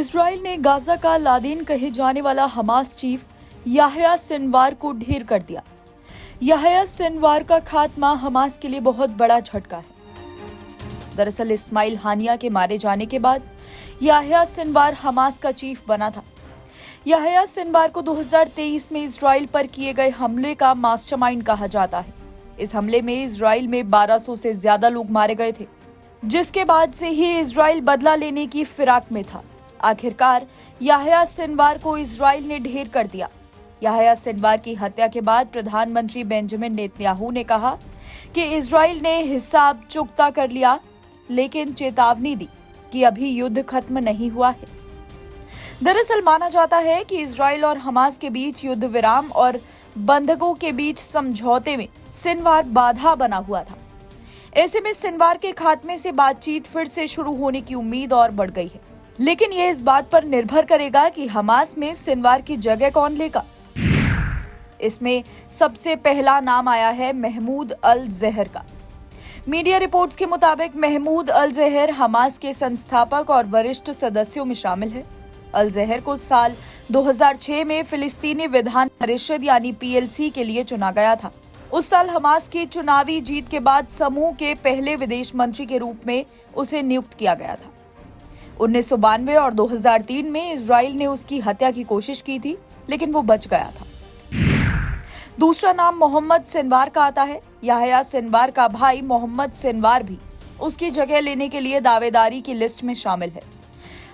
Israel ने Gaza का Laden कहे जाने वाला हमास चीफ याह्या सिनवार को ढेर कर दिया। याह्या सिनवार का खात्मा हमास के लिए बहुत बड़ा झटका है। दरअसल इस्माइल हानिया के मारे जाने के बाद याह्या सिनवार हमास का चीफ बना था। याह्या सिनवार को 2023 में इजराइल पर किए गए हमले का मास्टरमाइंड कहा जाता है। इस हमले में इजराइल में 1200 से ज्यादा लोग मारे गए थे, जिसके बाद से ही इजराइल बदला लेने की फिराक में था। आखिरकार याह्या सिनवार को इजराइल ने ढेर कर दिया। याह्या सिनवार की हत्या के बाद प्रधानमंत्री बेंजामिन नेतन्याहू ने कहा कि इजराइल ने हिसाब चुकता कर लिया, लेकिन चेतावनी दी कि अभी युद्ध खत्म नहीं हुआ है। दरअसल माना जाता है कि इजराइल और हमास के बीच युद्ध विराम और बंधकों के बीच समझौते में सिनवार बाधा बना हुआ था। ऐसे में सिनवार के खात्मे से बातचीत फिर से शुरू होने की उम्मीद और बढ़ गई है, लेकिन यह इस बात पर निर्भर करेगा कि हमास में सिनवार की जगह कौन लेगा। इसमें सबसे पहला नाम आया है महमूद अल ज़हर का। मीडिया रिपोर्ट्स के मुताबिक महमूद अल ज़हर हमास के संस्थापक और वरिष्ठ सदस्यों में शामिल है। अल ज़हर को साल 2006 में फिलिस्तीनी विधान परिषद यानी PLC के लिए चुना गया था। उस साल हमास की चुनावी जीत के बाद समूह के पहले विदेश मंत्री के रूप में उसे नियुक्त किया गया था। 1992 और 2003 में इजराइल ने उसकी हत्या की कोशिश की थी, लेकिन वो बच गया था। दूसरा नाम मोहम्मद सिनवार का आता है। याह्या सिनवार का भाई मोहम्मद सिनवार भी उसकी जगह लेने के लिए दावेदारी की लिस्ट में शामिल है।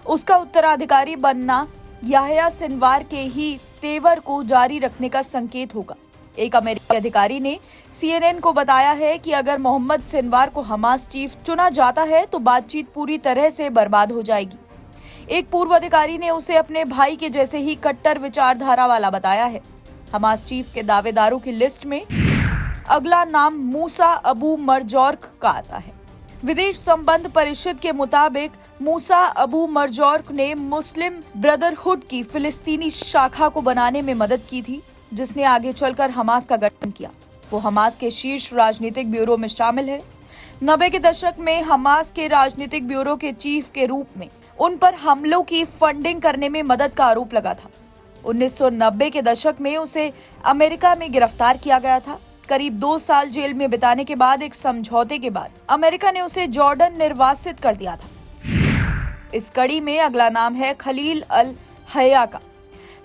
उसका उत्तराधिकारी बनना याह्या सिनवार के ही तेवर को जारी रखने का संकेत होगा। एक अमेरिकी अधिकारी ने CNN को बताया है कि अगर मोहम्मद सिनवार को हमास चीफ चुना जाता है तो बातचीत पूरी तरह से बर्बाद हो जाएगी। एक पूर्व अधिकारी ने उसे अपने भाई के जैसे ही कट्टर विचारधारा वाला बताया है। हमास चीफ के दावेदारों की लिस्ट में अगला नाम मूसा अबू मरजौर्क का आता है। विदेश संबंध परिषद के मुताबिक मूसा अबू मरजौर्क ने मुस्लिम ब्रदरहुड की फिलिस्तीनी शाखा को बनाने में मदद की थी, जिसने आगे चलकर हमास का गठन किया। वो हमास के शीर्ष राजनीतिक ब्यूरो में शामिल है। 90 के दशक में हमास के राजनीतिक ब्यूरो के चीफ के रूप में उन पर हमलों की फंडिंग करने में मदद का आरोप लगा था। 1990 के दशक में उसे अमेरिका में गिरफ्तार किया गया था। करीब 2 साल जेल में बिताने के बाद एक समझौते के बाद अमेरिका ने उसे जॉर्डन निर्वासित कर दिया था। इस कड़ी में अगला नाम है खलील अल हया का।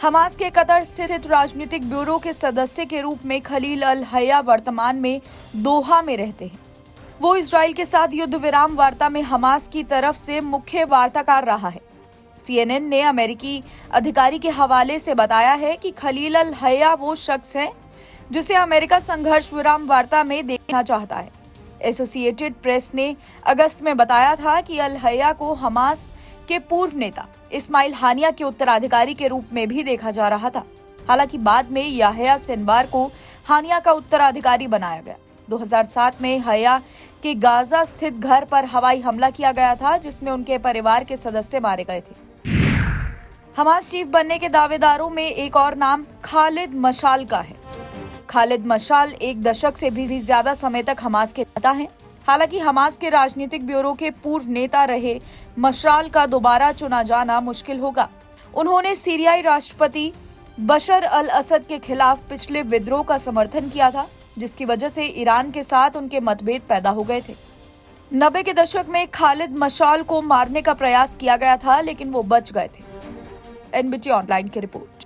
हमास के कतर स्थित राजनीतिक ब्यूरो के सदस्य के रूप में खलील अल हया वर्तमान में दोहा में रहते हैं। वो इजराइल के साथ युद्ध विराम वार्ता में हमास की तरफ से मुख्य वार्ताकार रहा है। CNN ने अमेरिकी अधिकारी के हवाले से बताया है कि खलील अल हया वो शख्स है जिसे अमेरिका संघर्ष विराम वार्ता में देखना चाहता है। एसोसिएटेड प्रेस ने अगस्त में बताया था कि अल हया को हमास के पूर्व नेता इस्माइल हानिया के उत्तराधिकारी के रूप में भी देखा जा रहा था। हालांकि बाद में याह्या सिनवार को हानिया का उत्तराधिकारी बनाया गया। 2007 में हया के गाजा स्थित घर पर हवाई हमला किया गया था, जिसमें उनके परिवार के सदस्य मारे गए थे। हमास चीफ बनने के दावेदारों में एक और नाम खालिद मशाल का है। खालिद मशाल एक दशक से भी ज्यादा समय तक हमास के नेता हैं। हालांकि हमास के राजनीतिक ब्यूरो के पूर्व नेता रहे मशाल का दोबारा चुना जाना मुश्किल होगा। उन्होंने सीरियाई राष्ट्रपति बशर अल असद के खिलाफ पिछले विद्रोह का समर्थन किया था, जिसकी वजह से ईरान के साथ उनके मतभेद पैदा हो गए थे। 90 के दशक में खालिद मशाल को मारने का प्रयास किया गया था, लेकिन वो बच गए थे। NBT ऑनलाइन की रिपोर्ट।